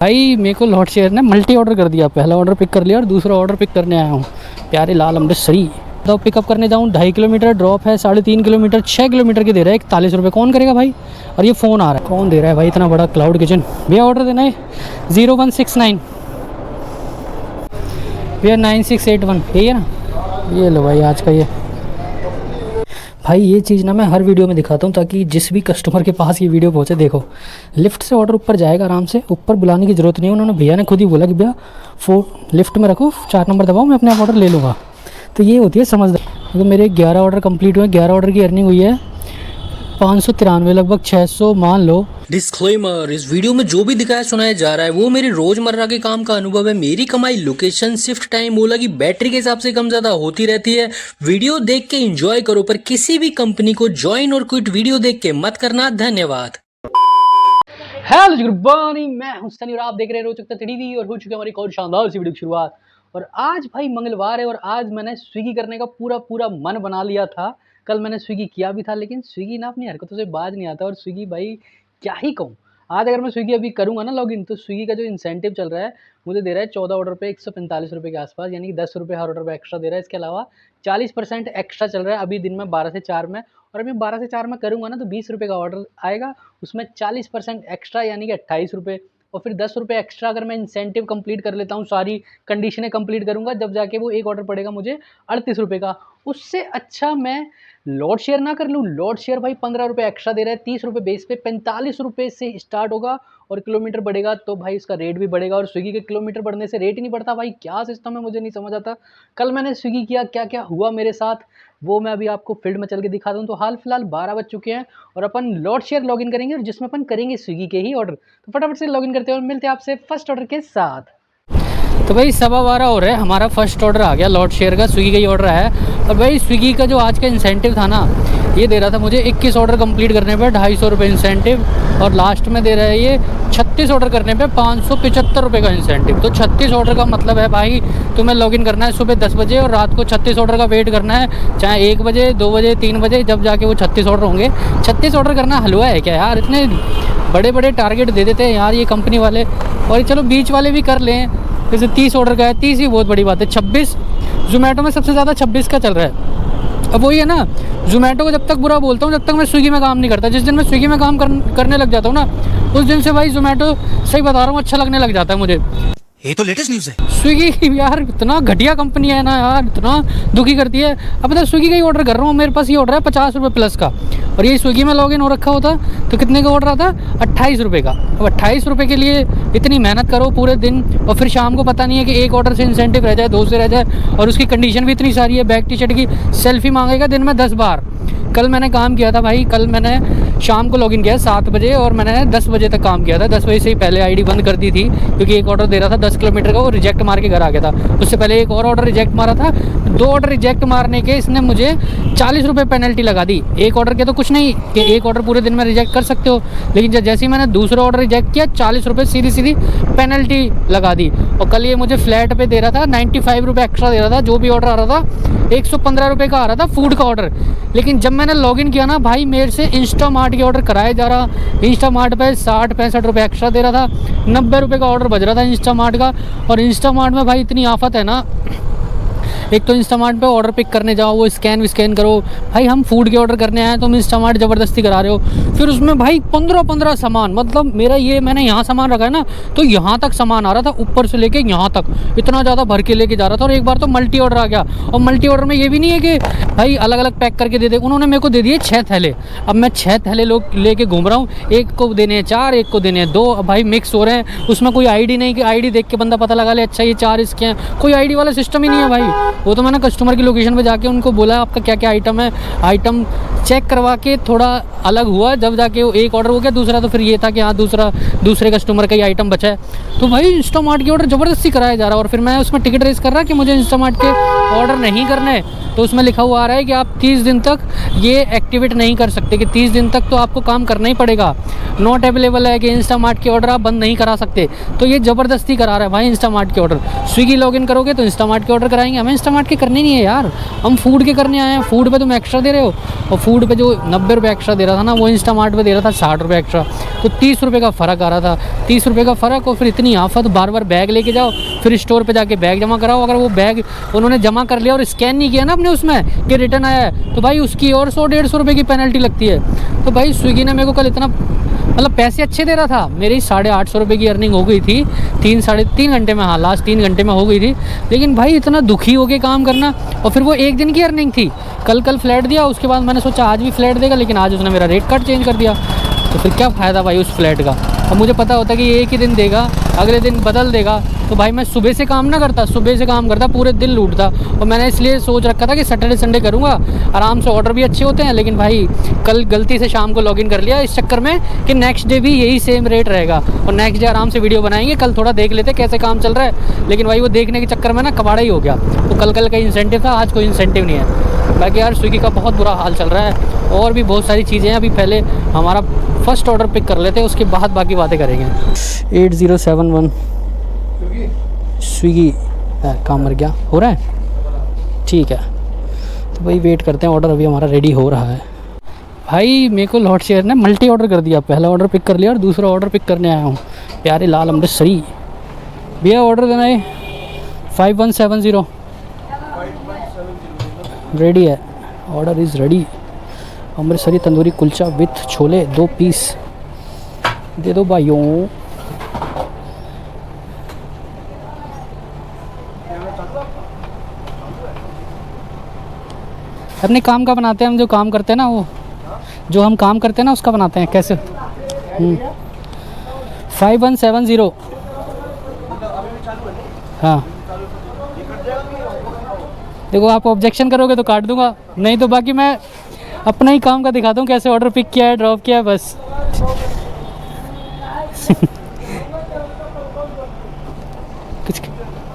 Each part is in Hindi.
भाई मेरे को लॉट शेयर ने मल्टी ऑर्डर कर दिया। पहला ऑर्डर पिक कर लिया और दूसरा ऑर्डर पिक करने आया हूँ प्यारे लाल अमृतसरी। तो पिकअप करने जाऊँ 2.5 किलोमीटर, ड्रॉप है 3.5 किलोमीटर, 6 किलोमीटर के दे रहा है 41 रुपये। कौन करेगा भाई? और ये फ़ोन आ रहा है, कौन दे रहा है भाई इतना बड़ा क्लाउड किचन? भैया ऑर्डर देना है 0169 भैया 9681, यही है ना? ये लो भाई आज का ये। भाई ये चीज़ ना मैं हर वीडियो में दिखाता हूँ ताकि जिस भी कस्टमर के पास ये वीडियो पहुँचे। देखो लिफ्ट से ऑर्डर ऊपर जाएगा आराम से, ऊपर बुलाने की ज़रूरत नहीं है। उन्होंने भैया ने खुद ही बोला कि भैया लिफ्ट में रखो, 4 नंबर दबाओ, मैं अपने आप ऑर्डर ले लूँगा। तो ये होती है समझदार। तो मेरे 11 ऑर्डर कंप्लीट हुए, 11 ऑर्डर की अर्निंग हुई है 593, लगभग 600 मान लो। डिस्क्लेमर, इस वीडियो में जो भी दिखाया सुनाया जा रहा है वो मेरे रोजमर्रा के काम का अनुभव है। मेरी कमाई लोकेशन, शिफ्ट टाइम, ओला की बैटरी के हिसाब से कम ज्यादा होती रहती है। वीडियो देख के एंजॉय करो, पर किसी भी कंपनी को ज्वाइन और क्विट वीडियो देख के मत करना। धन्यवाद। हेलो गुड मॉर्निंग, मैं हूं सनी और आप देख रहे हो रोचक टीवी और हो चुकी है हमारी एक और शानदार सी वीडियो की शुरुआत। और आज भाई मंगलवार है और आज मैंने स्विगी करने का पूरा मन बना लिया था। कल मैंने स्विगी किया भी था, लेकिन स्विगी ना अपनी हरकतों से बाज नहीं आता। और स्विगी भाई क्या ही कहूँ, आज अगर मैं स्विगी अभी करूँगा ना लॉगिन, तो स्विगी का जो इंसेंटिव चल रहा है मुझे दे रहा है 14 ऑर्डर पे 145 रुपये के आसपास, यानी कि 10 रुपये हर ऑर्डर पे एक्स्ट्रा दे रहा है। इसके अलावा 40% एक्स्ट्रा चल रहा है अभी दिन में 12 से 4 में। और अभी 12 से 4 में करूँगा ना तो 20 रुपये का ऑर्डर आएगा, उसमें 40% एक्स्ट्रा यानी कि 28 रुपये। और फिर 10 रुपये एक्स्ट्रा अगर मैं इंसेंटिव कंप्लीट कर लेता हूँ, सारी कंडीशनें कंप्लीट करूँगा, जब जाके वो एक ऑर्डर पड़ेगा मुझे 38 रुपये का। उससे अच्छा मैं लॉट शेयर ना कर लूँ। लॉट शेयर भाई 15 रुपये एक्स्ट्रा दे रहा है, 30 रुपये बेस पे, 45 रुपये से स्टार्ट होगा और किलोमीटर बढ़ेगा तो भाई इसका रेट भी बढ़ेगा। और स्विगी के किलोमीटर बढ़ने से रेट ही नहीं बढ़ता। भाई क्या सिस्टम है, मुझे नहीं समझ आता। कल मैंने स्विगी किया, क्या क्या हुआ मेरे साथ वो मैं अभी आपको फील्ड में चल के दिखा दूँ। तो हाल फिलहाल 12 बज चुके हैं और अपन लॉट शेयर लॉगिन करेंगे, और जिसमें अपन करेंगे स्विगी के ही ऑर्डर। तो फटाफट से लॉगिन करते हैं और मिलते हैं आपसे फर्स्ट ऑर्डर के साथ। तो भाई 12:15 हो रहा है, हमारा फर्स्ट ऑर्डर आ गया लॉट शेयर का, स्विगी का ही ऑर्डर है। और भाई स्विगी का जो आज का इंसेंटिव था ना, ये दे रहा था मुझे 21 ऑर्डर कंप्लीट करने पे 250 रुपये इंसेंटिव, और लास्ट में दे रहा है ये 36 ऑर्डर करने पे 575 रुपये का इंसेंटिव। तो 36 ऑर्डर का मतलब है भाई तुम्हें लॉगिन करना है सुबह 10 बजे और रात को 36 ऑर्डर का वेट करना है, चाहे 1 बजे 2 बजे 3 बजे, जब जाके वो 36 ऑर्डर होंगे। 36 ऑर्डर करना हलवा है क्या यार? इतने बड़े बड़े टारगेट दे देते हैं यार ये कंपनी वाले। और चलो बीच वाले भी कर लें, जैसे 30 ऑर्डर का है, 30 ही बहुत बड़ी बात है। 26 जोमेटो में सबसे ज़्यादा 26 का चल रहा है। अब वही है ना, जोमेटो को जब तक बुरा बोलता हूँ जब तक मैं स्विगी में काम नहीं करता। जिस दिन मैं स्विगी में काम करने लग जाता हूँ ना, उस दिन से भाई जोमेटो, सही बता रहा हूँ, अच्छा लगने लग जाता है मुझे। ये तो लेटेस्ट न्यूज़ है। स्विगी यार इतना घटिया कंपनी है ना यार, इतना दुखी करती है। अब तो स्विगी का ही ऑर्डर कर रहा हूँ, मेरे पास ये ऑर्डर है 50 रुपये प्लस का, और ये स्विगी में लॉगिन हो रखा होता तो कितने का ऑर्डर आता? 28 रुपये का। अब 28 रुपये के लिए इतनी मेहनत करो पूरे दिन, और फिर शाम को पता नहीं है कि एक ऑर्डर से इंसेंटिव रह जाए, 2 से रह जाए, और उसकी कंडीशन भी इतनी सारी है। बैग टी शर्ट की सेल्फी मांगेगा दिन में 10 बार। कल मैंने काम किया था भाई, कल मैंने शाम को लॉगिन किया 7 बजे और मैंने 10 बजे तक काम किया था। 10 बजे से ही पहले आईडी बंद कर दी थी, क्योंकि एक ऑर्डर दे रहा था 10 किलोमीटर का, वो रिजेक्ट मार के घर आ गया था। उससे पहले एक और ऑर्डर रिजेक्ट मारा था, 2 ऑर्डर रिजेक्ट मारने के इसने मुझे 40 रुपये पेनल्टी लगा दी। एक ऑर्डर के तो कुछ नहीं कि एक ऑर्डर पूरे दिन में रिजेक्ट कर सकते हो, लेकिन जैसे ही मैंने दूसरा ऑर्डर रिजेक्ट किया 40 रुपये सीधी पेनल्टी लगा दी। और कल ये मुझे फ्लैट पे दे रहा था, 95 रुपये एक्स्ट्रा दे रहा था। जो भी ऑर्डर आ रहा था 115 रुपये का आ रहा था फूड का ऑर्डर। लेकिन जब मैंने लॉगिन किया ना भाई, मेरे से इंस्टामार्ट के ऑर्डर कराए जा रहा। इंस्टामार्ट पे 60-65 रुपये एक्स्ट्रा दे रहा था, 90 रुपये का ऑर्डर बज रहा था इंस्टामार्ट का। और इंस्टामार्ट में भाई इतनी आफत है ना, एक तो इंस्टामार्ट पे ऑर्डर पिक करने जाओ, वो स्कैन करो। भाई हम फूड के ऑर्डर करने आए, तुम इंस्टामार्ट ज़बरदस्ती करा रहे हो। फिर उसमें भाई 15 सामान, मतलब मेरा ये मैंने यहाँ सामान रखा है ना, तो यहाँ तक सामान आ रहा था, ऊपर से लेके यहाँ तक इतना ज़्यादा भर के लेके जा रहा था। और एक बार तो मल्टी ऑर्डर आ गया, और मल्टी ऑर्डर में ये भी नहीं है कि भाई अलग अलग पैक करके दे दे। उन्होंने मेरे को दे दिए 6 थैले। अब मैं 6 थैले लोग लेके घूम रहा हूँ, एक को देने हैं 4, एक को देने हैं 2। अब भाई मिक्स हो रहे हैं, उसमें कोई आईडी नहीं कि आईडी देख के बंदा पता लगा ले अच्छा ये 4 इसके हैं। कोई आईडी वाला सिस्टम ही नहीं है भाई। वो तो मैंने कस्टमर की लोकेशन पे जाके उनको बोला आपका क्या क्या आइटम है, आइटम चेक करवा के थोड़ा अलग हुआ, जब जाके वो एक ऑर्डर हो गया। दूसरा तो फिर ये था कि हाँ दूसरे कस्टमर का ही आइटम बचा है। तो भाई इंस्टामार्ट के ऑर्डर ज़बरदस्ती कराया जा रहा है। और फिर मैं उसमें टिकट रेस कर रहा कि मुझे इंस्टामार्ट के ऑर्डर नहीं करने, तो उसमें लिखा हुआ आ रहा है कि आप 30 दिन तक ये एक्टिवेट नहीं कर सकते, कि 30 दिन तक तो आपको काम करना ही पड़ेगा। नॉट अवेलेबल है कि इंस्टामार्ट के ऑर्डर आप बंद नहीं करा सकते। तो ये ज़बरदस्ती करा रहा है भाई इंस्टामार्ट के ऑर्डर। स्विगी लॉगिन करोगे तो इंस्टामार्ट के ऑर्डर कराएंगे, हमें हमें इंस्टामार्ट के करने नहीं है यार, हम फूड के करने आए हैं। फूड पे तुम एक्स्ट्रा दे रहे हो, और फूड पे जो 90 रुपये एक्स्ट्रा दे रहा था ना, वो इंस्टामार्ट पे दे रहा था 60 रुपये एक्स्ट्रा। तो 30 रुपये का फ़र्क आ रहा था, 30 रुपये का फ़र्क। और फिर इतनी आफत, बार बार बैग लेके जाओ, फिर स्टोर पे जाके बैग जमा कराओ। अगर वो बैग उन्होंने जमा कर लिया और स्कैन नहीं किया ना अपने उसमें कि रिटर्न आया है, तो भाई उसकी और 100-150 रुपये की पेनल्टी लगती है। तो भाई स्विगी ने मेरे को कल इतना, मतलब पैसे अच्छे दे रहा था, मेरी 850 रुपये की अर्निंग हो गई थी 3-3.5 घंटे में। हाँ, लास्ट 3 घंटे में हो गई थी। लेकिन भाई इतना दुखी होके काम करना, और फिर वो एक दिन की अर्निंग थी। कल फ्लैट दिया, उसके बाद मैंने सोचा आज भी फ्लैट देगा, लेकिन आज उसने मेरा रेट कार्ड चेंज कर दिया। तो फिर क्या फ़ायदा भाई उस फ्लैट का। अब मुझे पता होता कि एक ही दिन देगा, अगले दिन बदल देगा, तो भाई मैं सुबह से काम ना करता, सुबह से काम करता, पूरे दिन लूटता। और मैंने इसलिए सोच रखा था कि सैटरडे संडे करूँगा, आराम से ऑर्डर भी अच्छे होते हैं। लेकिन भाई कल गलती से शाम को लॉगिन कर लिया, इस चक्कर में कि नेक्स्ट डे भी यही सेम रेट रहेगा, और नेक्स्ट डे आराम से वीडियो बनाएंगे। कल थोड़ा देख लेते कैसे काम चल रहा है, लेकिन भाई वो देखने के चक्कर में ना कबाड़ा ही हो गया। तो कल का इंसेंटिव था, आज कोई इंसेंटिव नहीं है। बाकी यार स्विगी का बहुत बुरा हाल चल रहा है, और भी बहुत सारी चीज़ें हैं। अभी पहले हमारा फर्स्ट ऑर्डर पिक कर लेते हैं, उसके बाद बाकी बातें करेंगे। 8071 स्विगी काम मर गया, हो रहा है, ठीक है। तो भाई वेट करते हैं, ऑर्डर अभी हमारा रेडी हो रहा है। भाई मेरे को लॉट शेयर ने मल्टी ऑर्डर कर दिया, पहला ऑर्डर पिक कर लिया और दूसरा ऑर्डर पिक करने आया हूँ। प्यारे लाल अमृतसरी भैया, ऑर्डर देना है 5170 रेडी है, order is ready. Amritsari tandoori kulcha with chole 2 piece दे दो भाइयों। अपने काम का बनाते हैं हम, जो काम करते हैं ना, वो जो हम काम करते हैं ना उसका बनाते हैं। कैसे 5170 हाँ, देखो आप ऑब्जेक्शन करोगे तो काट दूंगा, नहीं तो बाकी मैं अपना ही काम का दिखाता हूँ, कैसे ऑर्डर पिक किया है, ड्रॉप किया है, बस।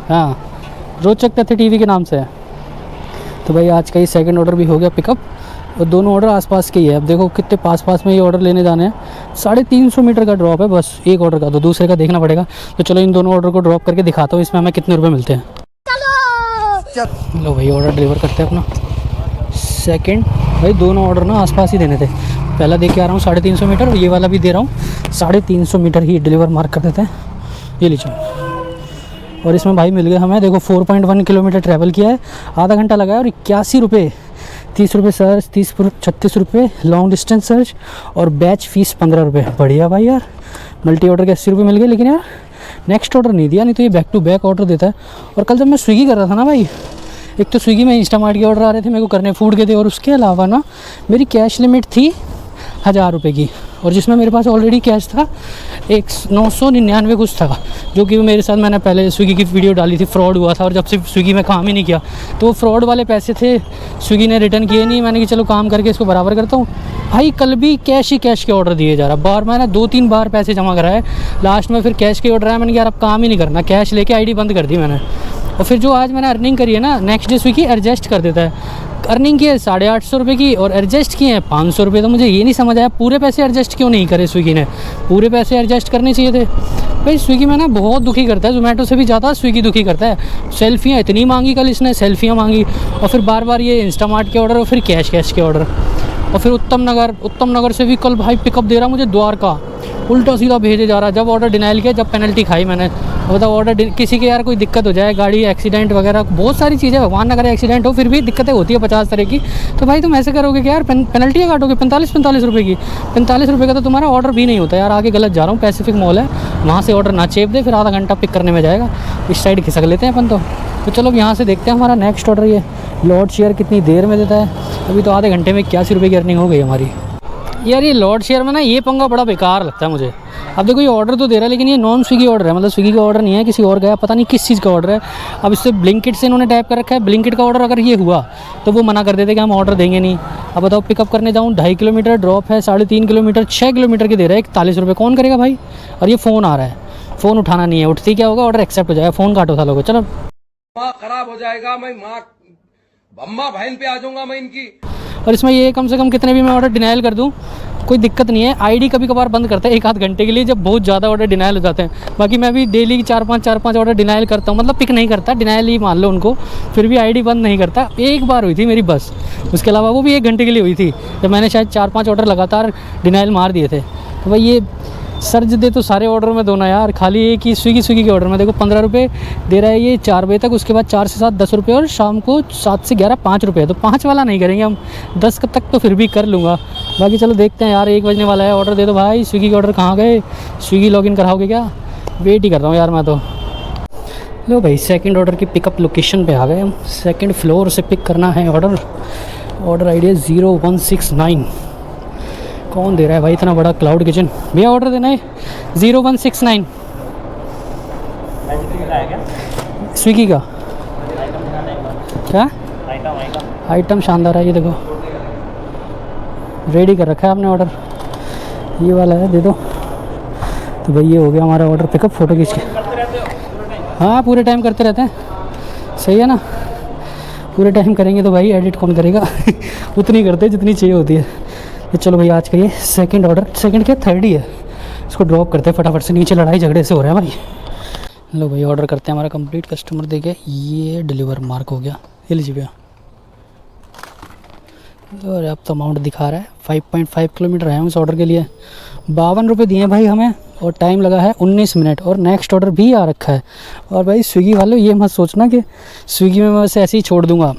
हाँ, रोचक तथ्य टीवी के नाम से है। तो भाई आज का ही सेकंड ऑर्डर भी हो गया पिकअप, और दोनों ऑर्डर आसपास के ही है। अब देखो कितने पास में ये ऑर्डर लेने जाने हैं। 350 मीटर का ड्रॉप है बस एक ऑर्डर का, तो दूसरे का देखना पड़ेगा। तो चलो इन दोनों ऑर्डर को ड्रॉप करके दिखाता हूँ, इसमें हमें कितने रुपए मिलते हैं। लो भाई ऑर्डर डिलीवर करते हैं अपना सेकंड। भाई दोनों ऑर्डर ना आसपास ही देने थे, पहला दे के आ रहा हूँ 350 मीटर, और ये वाला भी दे रहा हूँ 350 मीटर ही डिलीवर मार्क कर देते हैं। ये लीजिए, और इसमें भाई मिल गए हमें, देखो 4.1 किलोमीटर ट्रैवल किया है, आधा घंटा लगा है, और 81 रुपये, 30 रुपये सर्च, 36 रुपये लॉन्ग डिस्टेंस सर्च, और बैच फीस 15 रुपये। बढ़िया भाई यार, मल्टी ऑर्डर के 80 रुपये मिल गए। लेकिन यार नेक्स्ट ऑर्डर नहीं दिया, नहीं तो ये बैक टू बैक ऑर्डर देता है। और कल जब मैं स्विगी कर रहा था ना भाई, एक तो स्विगी में इंस्टामार्ट के ऑर्डर आ रहे थे मेरे को करने, फूड के थे, और उसके अलावा ना मेरी कैश लिमिट थी 1000 रुपये की, और जिसमें मेरे पास ऑलरेडी कैश था 999 कुछ था, जो कि मेरे साथ मैंने पहले स्विगी की वीडियो डाली थी, फ्रॉड हुआ था। और जब से स्विगी में काम ही नहीं किया, तो वो फ्रॉड वाले पैसे थे, स्विगी ने रिटर्न किए नहीं। मैंने कि चलो काम करके इसको बराबर करता हूँ। भाई कल भी कैश के ऑर्डर दिए जा रहा, बार मैंने 2-3 बार पैसे जमा कराए, लास्ट में फिर कैश के ऑर्डर आया। मैंने यार अब काम ही नहीं करना, कैश लेके आईडी बंद कर दी मैंने। और फिर जो आज मैंने अर्निंग करी है ना, नेक्स्ट डे स्विगी एडजस्ट कर देता है। अर्निंग की है 850 रुपये की, और एडजस्ट किए हैं 500 रुपये। तो मुझे ये नहीं समझ आया पूरे पैसे एडजस्ट क्यों नहीं करे स्विगी ने, पूरे पैसे एडजस्ट करने चाहिए थे। भाई स्विगी में ना बहुत दुखी करता है, जोमेटो से भी ज़्यादा स्विगी दुखी करता है। सेल्फियाँ इतनी मांगी कल इसने, सेल्फियाँ मांगी, और फिर बार बार ये इंस्टामार्ट के ऑर्डर, और फिर कैश के ऑर्डर। और फिर उत्तम नगर से भी कल भाई पिकअप दे रहा मुझे, द्वारका उल्टा सीधा भेजे जा रहा। जब ऑर्डर डिनाइल किया, जब पेनल्टी खाई मैंने, मतलब ऑर्डर किसी के यार कोई दिक्कत हो जाए, गाड़ी एक्सीडेंट वगैरह, बहुत सारी चीज़ें, भगवान ना करे एक्सीडेंट हो, फिर भी दिक्कतें होती है 50 तरह की। तो भाई तुम ऐसे करोगे कि यार पेनल्टियाँ काटोगे 45 रुपये की, 45 रुपये का तो तुम्हारा ऑर्डर भी नहीं होता यार। आगे गलत जा रहा हूँ, पैसिफिक मॉल है, वहाँ से ऑर्डर ना चेप दे, फिर आधा घंटा पिक करने में जाएगा। इस साइड खिसक लेते हैं अपन तो चलो यहाँ से देखते हैं हमारा नेक्स्ट ऑर्डर। ये लॉट शेयर कितनी देर में देता है, अभी तो आधे घंटे में 81 रुपये की अर्निंग हो गई हमारी। यार ये लॉट शेयर में ना ये पंगा बड़ा बेकार लगता है मुझे। अब देखो ये ऑर्डर तो दे रहा है, लेकिन ये नॉन स्विगी ऑर्डर है, मतलब स्विगी का ऑर्डर नहीं है, किसी और का है, पता नहीं किस चीज़ का ऑर्डर है। अब इससे ब्लिंकिट से इन्होंने टाइप कर रखा है, ब्लिंकिट का ऑर्डर अगर ये हुआ तो वो मना कर देते कि हम ऑर्डर देंगे नहीं। अब बताओ पिकअप करने जाऊँ, 2.5 किलोमीटर ड्रॉप है, 3.5 किलोमीटर, 6 किलोमीटर के दे रहा है 41 रुपये। कौन करेगा भाई? और ये फ़ोन आ रहा है, फ़ोन उठाना नहीं है, उठती क्या होगा, ऑर्डर एक्सेप्ट हो जाएगा, फ़ोन काटो था लोगों। चलो खराब हो जाएगा, मैं अम्मा बहन पे आ जाऊंगा मैं इनकी। और इसमें ये कम से कम कितने भी मैं ऑर्डर डिनाइल कर दूँ, कोई दिक्कत नहीं है। आईडी कभी कभार बंद करता है 1-8 घंटे के लिए, जब बहुत ज़्यादा ऑर्डर डिनाइल हो जाते हैं। बाकी मैं भी डेली 4-5 ऑर्डर डिनाइल करता हूँ, मतलब पिक नहीं करता, डिनाइल ही मान लो उनको, फिर भी आईडी बंद नहीं करता। एक बार हुई थी मेरी बस, उसके अलावा वो भी 1 घंटे के लिए हुई थी, जब मैंने शायद 4-5 ऑर्डर लगातार डिनाइल मार दिए थे। तो भाई ये सर्ज दे तो सारे ऑर्डर में दो ना यार, खाली एक ही स्विगी के ऑर्डर में देखो 15 रुपये दे रहा है ये 4 बजे तक, उसके बाद 4 से 7 10 रुपये, और शाम को 7 से 11 5 रुपये। तो 5 वाला नहीं करेंगे हम, 10 तक तो फिर भी कर लूँगा। बाकी चलो देखते हैं यार, 1 बजने वाला है, ऑर्डर दे दो भाई। स्विगी के ऑर्डर कहाँ गए? स्विगी लॉगिन कराओगे क्या? वेट ही कर रहा हूँ यार मैं तो। लो भाई, सेकंड ऑर्डर की पिकअप लोकेशन पे आ गए हम। सेकंड फ्लोर से पिक करना है ऑर्डर। ऑर्डर आई डी है 0169। कौन दे रहा है भाई इतना बड़ा क्लाउड किचन? भैया ऑर्डर देना है 0169। स्विगी का क्या आइटम शानदार है, ये देखो रेडी कर रखा है आपने ऑर्डर, ये वाला है, दे दो। तो भाई ये हो गया हमारा ऑर्डर पिकअप। फ़ोटो खींच के, हाँ पूरे टाइम करते रहते हैं, सही है ना? पूरे टाइम करेंगे तो भाई एडिट कौन करेगा उतनी करते जितनी चाहिए होती है। तो चलो भाई आज का ये सेकंड ऑर्डर, सेकंड क्या थर्ड ही है, इसको ड्रॉप करते हैं फटाफट से, नीचे लड़ाई झगड़े से हो रहा है भाई। लो भाई ऑर्डर करते हैं, हमारा कंप्लीट कस्टमर देखे ये डिलीवर मार्क हो गया। ये लीजिए भैया, और अब तो अमाउंट दिखा रहा है 5.5 किलोमीटर है उस ऑर्डर के लिए। 52 रुपये दिए भाई हमें, और टाइम लगा है 19 मिनट, और नेक्स्ट ऑर्डर भी आ रखा है। और भाई स्विगी वालों ये मत सोचना कि स्विगी में मैं वैसे ऐसे ही छोड़ दूँगा।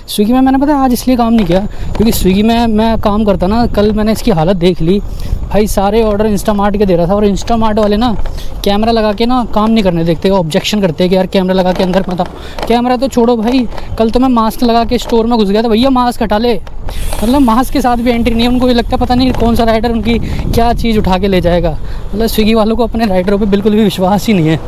स्विगी में मैंने पता है आज इसलिए काम नहीं किया क्योंकि स्विगी में मैं काम करता ना, कल मैंने इसकी हालत देख ली भाई, सारे ऑर्डर इंस्टामार्ट के दे रहा था, और इंस्टामार्ट वाले ना कैमरा लगा के ना काम नहीं करने देखते, ऑब्जेक्शन करते हैं कि यार कैमरा लगा के अंदर मत आओ। कैमरा तो छोड़ो भाई, कल तो मैं मास्क लगा के स्टोर में घुस गया था, भैया मास्क हटा ले, मतलब मास्क के साथ भी एंट्री नहीं है। उनको ये लगता है पता नहीं कौन सा राइडर उनकी क्या चीज़ उठा के ले जाएगा, मतलब स्विगी वालों को अपने राइडरों पर बिल्कुल भी विश्वास ही नहीं है,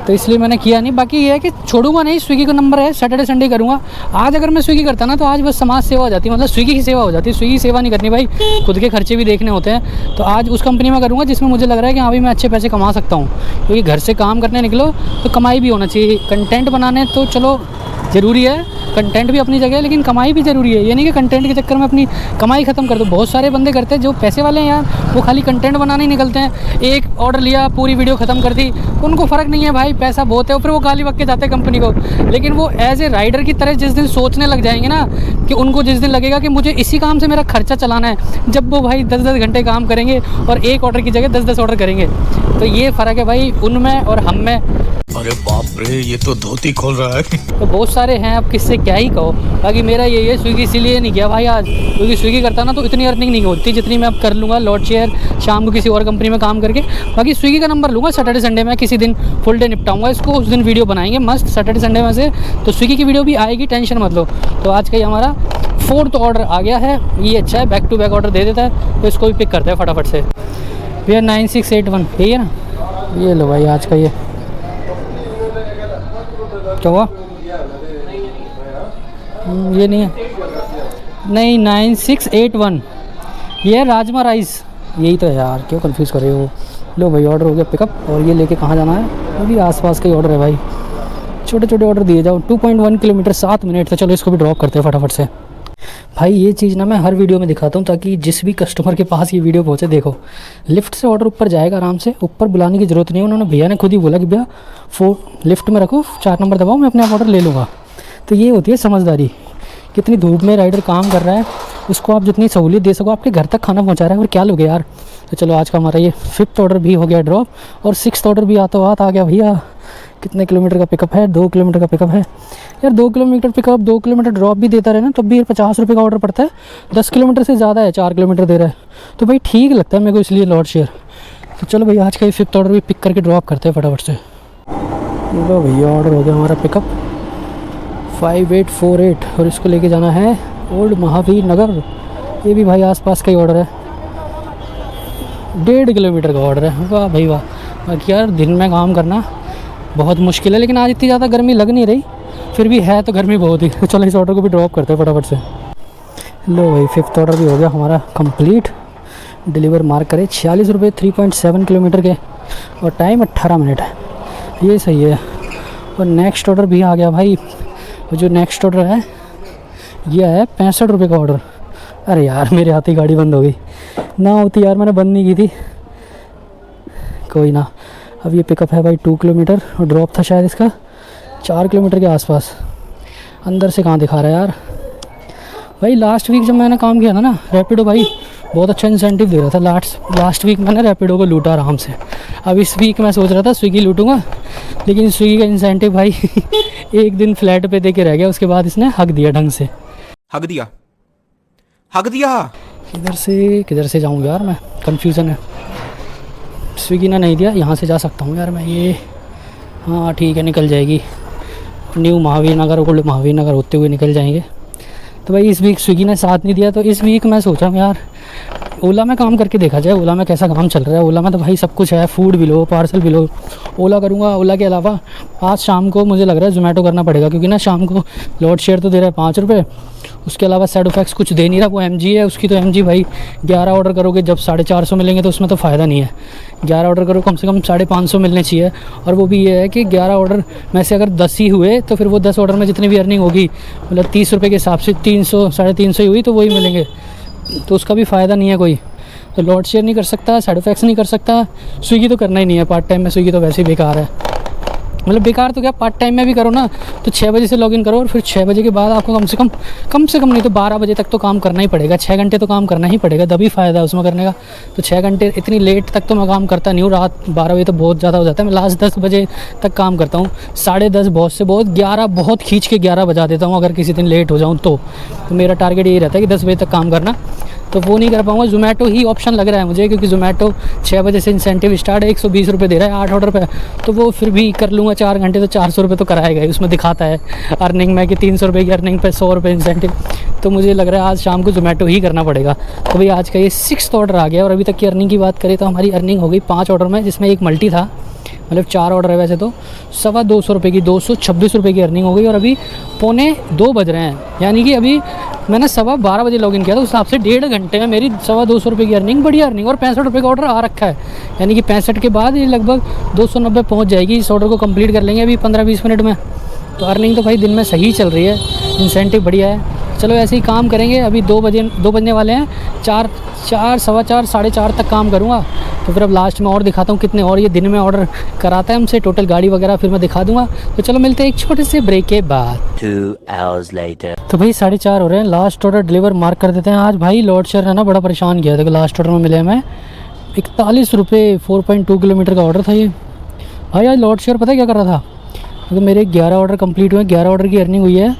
तो इसलिए मैंने किया नहीं। बाकी ये है कि छोड़ूंगा नहीं, स्विगी का नंबर है, सैटरडे संडे करूँगा। आज अगर मैं स्विगी करता ना तो आज बस समाज सेवा हो जाती है, मतलब स्विगी की सेवा हो जाती है। स्विगी की सेवा नहीं करनी भाई, खुद के खर्चे भी देखने होते हैं। तो आज उस कंपनी में करूँगा जिसमें मुझे लग रहा है कि हाँ भाई मैं अच्छे पैसे कमा सकता हूँ, क्योंकि घर से काम करने निकलो तो कमाई भी होना चाहिए। कंटेंट बनाने तो चलो ज़रूरी है, कंटेंट भी अपनी जगह है, लेकिन कमाई भी ज़रूरी है। ये नहीं कि कंटेंट के चक्कर में अपनी कमाई ख़त्म कर दो। बहुत सारे बंदे करते हैं जो पैसे वाले हैं यार, वो खाली कंटेंट बनाने ही निकलते हैं। एक ऑर्डर लिया, पूरी वीडियो ख़त्म कर दी, उनको फ़र्क नहीं है भाई, पैसा बहुत है, फिर वो गाली बक के जाते हैं कंपनी को। लेकिन वो एज ए राइडर की तरह जिस दिन सोचने लग जाएंगे ना, कि उनको जिस दिन लगेगा कि मुझे इसी काम से मेरा खर्चा चलाना है, जब वो भाई 10-10 घंटे काम करेंगे और एक ऑर्डर की जगह 10-10 ऑर्डर करेंगे। तो ये फ़र्क है भाई उनमें और हम में। अरे बाप रे, ये तो धोती खोल रहा है। तो बहुत सारे हैं, अब किससे क्या ही कहो। बाकी मेरा ये है, स्विगी इसीलिए नहीं किया भाई आज, क्योंकि स्विगी करता ना तो इतनी अर्निंग नहीं होती जितनी मैं अब कर लूँगा लॉट शेयर शाम को किसी और कंपनी में काम करके। बाकी स्विगी का नंबर लूँगा सैटरडे संडे में, किसी दिन फुल डे निपटाऊंगा इसको, उस दिन वीडियो बनाएंगे मस्त सैटरडे संडे में से, तो स्विगी की वीडियो भी आएगी, टेंशन मत लो। तो आज का ही हमारा 4th ऑर्डर आ गया है, ये अच्छा है, बैक टू बैक ऑर्डर दे देता है, तो इसको भी पिक करते हैं फटाफट से। भैया 9681 यही है ना? ये लो भाई आज का ये क्या हुआ? ये नहीं है, नहीं 9681 ये है राजमा राइस, यही तो है यार, क्यों कंफ्यूज कर रहे हो। लो भाई ऑर्डर हो गया पिकअप, और ये लेके कहाँ जाना है? अभी आसपास का ही ऑर्डर है भाई, छोटे छोटे ऑर्डर दिए जाओ। 2.1 किलोमीटर 7 मिनट, तो चलो इसको भी ड्रॉप करते हैं फटाफट से। भाई ये चीज़ ना मैं हर वीडियो में दिखाता हूँ ताकि जिस भी कस्टमर के पास ये वीडियो पहुँचे। देखो लिफ्ट से ऑर्डर ऊपर जाएगा आराम से, ऊपर बुलाने की ज़रूरत नहीं है। उन्होंने भैया ने खुद ही बोला कि भैया 4 लिफ्ट में रखो, 4 नंबर दबाओ, मैं अपने आप ऑर्डर ले लूँगा। तो ये होती है समझदारी। कितनी धूप में राइडर काम कर रहा है, उसको आप जितनी सहूलियत दे सको, आपके घर तक खाना पहुँचा रहा है, और क्या लोगे यार। तो चलो आज का हमारा ये 5th ऑर्डर भी हो गया ड्रॉप, और 6th ऑर्डर भी आता आ गया भैया। कितने किलोमीटर का पिकअप है? 2 किलोमीटर का पिकअप है यार। 2 किलोमीटर पिकअप, 2 किलोमीटर ड्रॉप भी देता रहे ना, तब भी 50 रुपये का ऑर्डर पड़ता है। 10 किलोमीटर से ज़्यादा है, 4 किलोमीटर दे रहा है, तो भाई ठीक लगता है मेरे को, इसलिए लॉट शेयर। तो चलो भैया आज का ये 5th ऑर्डर भी पिक करके ड्रॉप करते हैं फटाफट से। लो भैया ऑर्डर हो गया हमारा पिकअप 5848, और इसको लेके जाना है ओल्ड महावीर नगर। ये भी भाई आसपास का ही ऑर्डर है, 1.5 किलोमीटर का ऑर्डर है। वाह भाई वाह। बाकी यार दिन में काम करना बहुत मुश्किल है, लेकिन आज इतनी ज़्यादा गर्मी लग नहीं रही, फिर भी है तो गर्मी बहुत ही। तो चलो इस ऑर्डर को भी ड्रॉप करते हैं फटाफट से। लो भाई 5th ऑर्डर भी हो गया हमारा कंप्लीट, डिलीवर मार्क करे 46 रुपये 3.7 किलोमीटर के, और टाइम 18 मिनट है, ये सही है। और नेक्स्ट ऑर्डर भी आ गया भाई, जो नेक्स्ट ऑर्डर है ये है 65 रुपये का ऑर्डर। अरे यार मेरे हाथ ही गाड़ी बंद हो गई, ना होती यार, मैंने बंद नहीं की थी। कोई ना। अब ये पिकअप है भाई 2 किलोमीटर और ड्रॉप था शायद इसका 4 किलोमीटर के आसपास। अंदर से कहाँ दिखा रहा है यार भाई। लास्ट वीक जब मैंने काम किया था ना रैपिडो भाई, बहुत अच्छा इंसेंटिव दे रहा था। लास्ट वीक मैंने रैपिडो को लूटा आराम से। अब इस वीक मैं सोच रहा था स्विगी लूटूंगा, लेकिन स्विगी का इंसेंटिव भाई एक दिन फ्लैट पे दे के रह गया, उसके बाद इसने हक दिया ढंग से। हक दिया, हक दिया। किधर से जाऊँ यार, मैं कन्फ्यूज़न है। स्विगी ने नहीं दिया, यहाँ से जा सकता हूँ यार मैं। ये हाँ ठीक है, निकल जाएगी। न्यू महावीर नगर, ओल्ड महावीर नगर होते हुए निकल जाएंगे। तो भाई इस वीक स्विगी ने साथ नहीं दिया, तो इस वीक मैं सोचा यार ओला में काम करके देखा जाए। ओला में कैसा काम चल रहा है। ओला में तो भाई सब कुछ है, फूड भी लो, पार्सल भी लो। ओला करूँगा। ओला के अलावा आज शाम को मुझे लग रहा है ज़ोमैटो करना पड़ेगा, क्योंकि ना शाम को लोड शेयर तो दे रहा है 5 रुपये। उसके अलावा सेडोफैक्स कुछ दे नहीं रहा, वो MG है उसकी। तो MG भाई 11 ऑर्डर करोगे जब 450 मिलेंगे, तो उसमें तो फ़ायदा नहीं है। 11 ऑर्डर करो, कम से कम 550 मिलने चाहिए। और वो भी ये है कि 11 ऑर्डर में से अगर 10 ही हुए तो फिर वो 10 ऑर्डर में जितनी भी अर्निंग होगी, मतलब 30 रुपये के हिसाब से 300 350 ही हुई, तो वही मिलेंगे। तो उसका भी फ़ायदा नहीं है कोई। तो लॉट शेयर नहीं कर सकता, सेडोफैक्स नहीं कर सकता, स्विगी तो करना ही नहीं है। पार्ट टाइम में स्विगी तो वैसे ही बेकार है। मतलब बेकार तो क्या, पार्ट टाइम में भी करो ना तो 6 बजे से लॉगिन करो, और फिर 6 बजे के बाद आपको कम से कम नहीं तो 12 बजे तक तो काम करना ही पड़ेगा। 6 घंटे तो काम करना ही पड़ेगा, तभी फ़ायदा है उसमें करने का। तो 6 घंटे इतनी लेट तक तो मैं काम करता नहीं हूँ। रात 12 बजे तो बहुत ज़्यादा हो जाता है। मैं लास्ट 10 बजे तक काम करता हूँ। 10:30 बहुत से बहुत, 11 बहुत खींच के 11 बजा देता हूँ अगर किसी दिन लेट हो जाऊँ तो मेरा टारगेट यही रहता है कि 10 बजे तक काम करना। तो वो नहीं कर पाऊँगा। ज़ोमैटो ही ऑप्शन लग रहा है मुझे, क्योंकि ज़ोमैटो 6 बजे से इंसेंटिव स्टार्ट है, 120 रुपये दे रहा है 8 ऑर्डर पे। तो वो फिर भी कर लूँगा 4 घंटे, तो 400 रुपये तो कराएगा ही। उसमें दिखाता है अर्निंग में कि 300 रुपये की अर्निंग पे 100 रुपये इंसेंटिव। तो मुझे लग रहा है आज शाम को ज़ोमैटो ही करना पड़ेगा। तो भाई आज का ये 6th ऑर्डर आ गया। और अभी तक की अर्निंग की बात करें तो हमारी अर्निंग हो गई 5 ऑर्डर में, जिसमें एक मल्टी था। मतलब 4 ऑर्डर है वैसे तो। 225 रुपये की 226 रुपये की अर्निंग हो गई। और अभी 1:45 बज रहे हैं, यानी कि अभी मैंने 12:15 बजे लॉगिन किया था। उस हिसाब से 1.5 घंटे में मेरी 225 रुपये की अर्निंग, बढ़िया अर्निंग। और 65 रुपये का ऑर्डर आ रखा है, यानी कि 65 के बाद ये लगभग 290 पहुँच जाएगी। इस ऑर्डर को कंप्लीट कर लेंगे अभी 15-20 मिनट में। तो अर्निंग तो भाई दिन में सही चल रही है, इंसेंटिव बढ़िया है। चलो ऐसे ही काम करेंगे। अभी 2 बजने वाले हैं। 4, 4, 4:15, 4:30 तक काम करूँगा। तो फिर अब लास्ट में और दिखाता हूँ कितने और ये दिन में ऑर्डर कराता है हमसे, टोटल गाड़ी वगैरह फिर मैं दिखा दूँगा। तो चलो मिलते हैं एक छोटे से ब्रेक के बाद। 2 hours later. तो भाई 4:30 हो रहे हैं। लास्ट ऑर्डर डिलीवर मार्क कर देते हैं। आज भाई लॉट शेयर है ना बड़ा परेशान किया। देखो लास्ट ऑर्डर में मिले हमें 41 रुपये, 4.2 किलोमीटर का ऑर्डर था ये। भाई आज लॉट शेयर पता है क्या कर रहा था? तो मेरे 11 ऑर्डर कंप्लीट हुए। 11 ऑर्डर की अर्निंग हुई है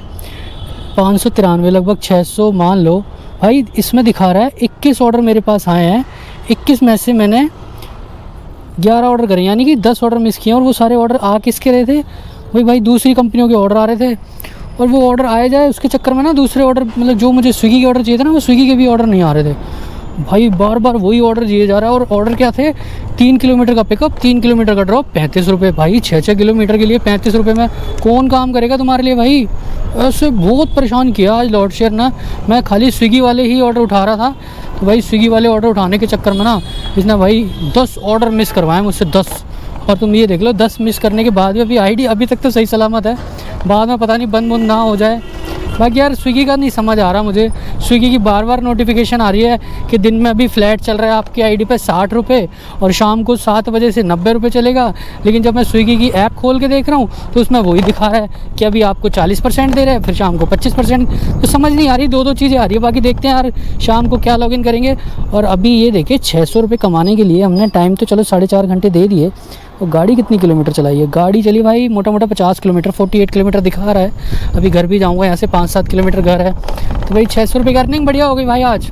593, लगभग 600 मान लो। भाई इसमें दिखा रहा है 21 ऑर्डर मेरे पास आए हैं। 21 में से मैंने 11 ऑर्डर करे, यानी कि 10 ऑर्डर मिस किए। और वो सारे ऑर्डर आ किसके रहे थे? वही भाई दूसरी कंपनियों के ऑर्डर आ रहे थे। और वो ऑर्डर आए जाए उसके चक्कर में ना दूसरे ऑर्डर, मतलब जो मुझे स्विगी के ऑर्डर चाहिए थे ना, वो स्विगी के भी ऑर्डर नहीं आ रहे थे। भाई बार बार वही ऑर्डर दिए जा रहा है। और ऑर्डर क्या थे? 3 किलोमीटर का पिकअप, 3 किलोमीटर का ड्रॉप, 35 रुपये। भाई 6-6 किलोमीटर के लिए 35 रुपये में कौन काम करेगा तुम्हारे लिए भाई? ऐसे बहुत परेशान किया आज लॉट शेयर ना। मैं खाली स्विगी वाले ही ऑर्डर उठा रहा था, तो भाई स्विगी वाले ऑर्डर उठाने के चक्कर में ना इसने भाई 10 ऑर्डर मिस करवाए मुझसे, 10। और तुम ये देख लो 10 मिस करने के बाद भी अभी आईडी अभी तक तो सही सलामत है। बाद में पता नहीं बंद ना हो जाए। बाकी यार स्विगी का नहीं समझ आ रहा मुझे। स्विगी की बार बार नोटिफिकेशन आ रही है कि दिन में अभी फ्लैट चल रहा है आपकी आईडी पे 60 रुपये, और शाम को 7 बजे से 90 रुपये चलेगा। लेकिन जब मैं स्विगी की ऐप खोल के देख रहा हूँ तो उसमें वही दिखा रहा है कि अभी आपको 40% दे रहे हैं, फिर शाम को 25%। तो समझ नहीं आ रही, दो चीज़ें आ रही है। बाकी देखते हैं यार शाम को क्या लॉगिन करेंगे। और अभी ये देखिए 600 रुपये कमाने के लिए हमने टाइम तो चलो 4.5 घंटे दे दिए। और गाड़ी कितनी किलोमीटर चलाई है? गाड़ी चली भाई मोटा मोटा 50 किलोमीटर, 48 किलोमीटर दिखा रहा है। अभी घर भी जाऊंगा, यहाँ से 5-7 किलोमीटर घर है। तो भाई 600 रुपये की अर्निंग बढ़िया हो गई भाई। आज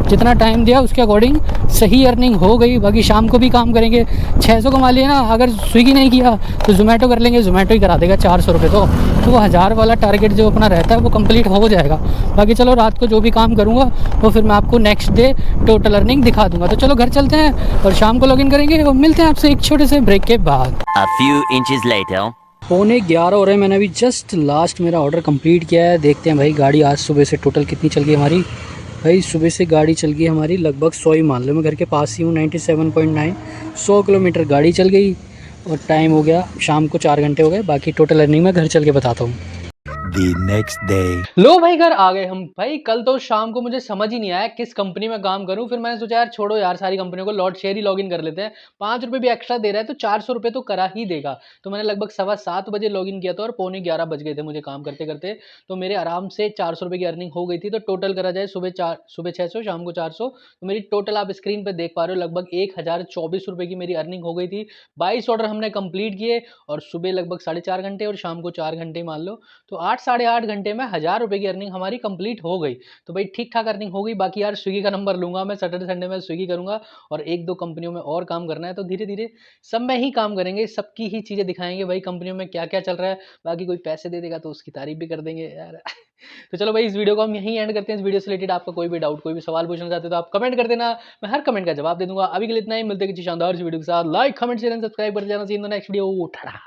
जितना टाइम दिया उसके अकॉर्डिंग सही अर्निंग हो गई। बाकी शाम को भी काम करेंगे। 600 कमा लिए ना, अगर स्विगी नहीं किया तो ज़ोमैटो कर लेंगे, ज़ोमैटो ही करा देगा 400 रुपये। तो वो 1000 वाला टारगेट जो अपना रहता है वो कंप्लीट हो जाएगा। बाकी चलो रात को जो भी काम करूँगा वो फिर मैं आपको नेक्स्ट डे टोटल अर्निंग दिखा दूँगा। तो चलो घर चलते हैं और शाम को लॉगिन करेंगे और मिलते हैं आपसे एक छोटे से ब्रेक के बाद। A few inches later. 11:15 हो रहे हैं। मैंने अभी जस्ट लास्ट मेरा ऑर्डर कंप्लीट किया है। देखते हैं भाई गाड़ी आज सुबह से टोटल कितनी चल गई हमारी। भाई सुबह से गाड़ी चल गई हमारी लगभग 100 ही मान लो। मैं घर के पास ही हूँ, 97.9, 100 किलोमीटर गाड़ी चल गई। और टाइम हो गया शाम को 4 घंटे हो गए। बाकी टोटल अर्निंग मैं घर चल के बताता हूँ। The next day. लो भाई घर आ गए हम। भाई कल तो शाम को मुझे समझ ही नहीं आया किस कंपनी में काम करूं। फिर मैंने सोचा यार छोड़ो यार, सारी कंपनियों को लॉट शेयर ही लॉगिन कर लेते हैं। 5 रुपये भी एक्स्ट्रा दे रहा है तो 400 रुपये तो करा ही देगा। तो मैंने लगभग 7:15 बजे लॉगिन किया था और 11:45 बज गए थे मुझे काम करते करते। तो मेरे आराम से 400 रुपये की अर्निंग हो गई थी। तो टोटल करा जाए सुबह 600, शाम को 400, तो मेरी टोटल आप स्क्रीन पर देख पा रहे हो लगभग 1024 रुपये की मेरी अर्निंग हो गई थी। 22 ऑर्डर हमने कंप्लीट किए और सुबह लगभग 4.5 घंटे और शाम को 4 घंटे मान लो, तो 8-8.5 घंटे में 1000 रुपये की अर्निंग हमारी कंप्लीट हो गई। तो भाई ठीक ठाक अर्निंग हो गई। बाकी यार स्विगी का नंबर लूंगा मैं, सैटरडे संडे में स्विगी करूंगा और 1-2 कंपनियों में और काम करना है। तो धीरे धीरे सब में ही काम करेंगे, सबकी ही चीज़ें दिखाएंगे भाई कंपनियों में क्या क्या चल रहा है। बाकी कोई पैसे दे देगा तो उसकी तारीफ भी कर देंगे यार। तो चलो भाई इस वीडियो को हम यहीं एंड करते हैं। इस वीडियो से रिलेटेड आपका कोई भी डाउट, कोई भी सवाल पूछना चाहते हो तो आप कमेंट कर देना, मैं हर कमेंट का जवाब दे दूंगा। अभी के लिए इतना ही, मिलते हैं किसी शानदार सी वीडियो के साथ। Like comment share and subscribe कर देना। See in the next video. Tata.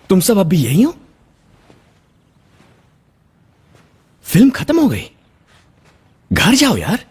तुम सब अब भी यही हो? फिल्म खत्म हो गई, घर जाओ यार।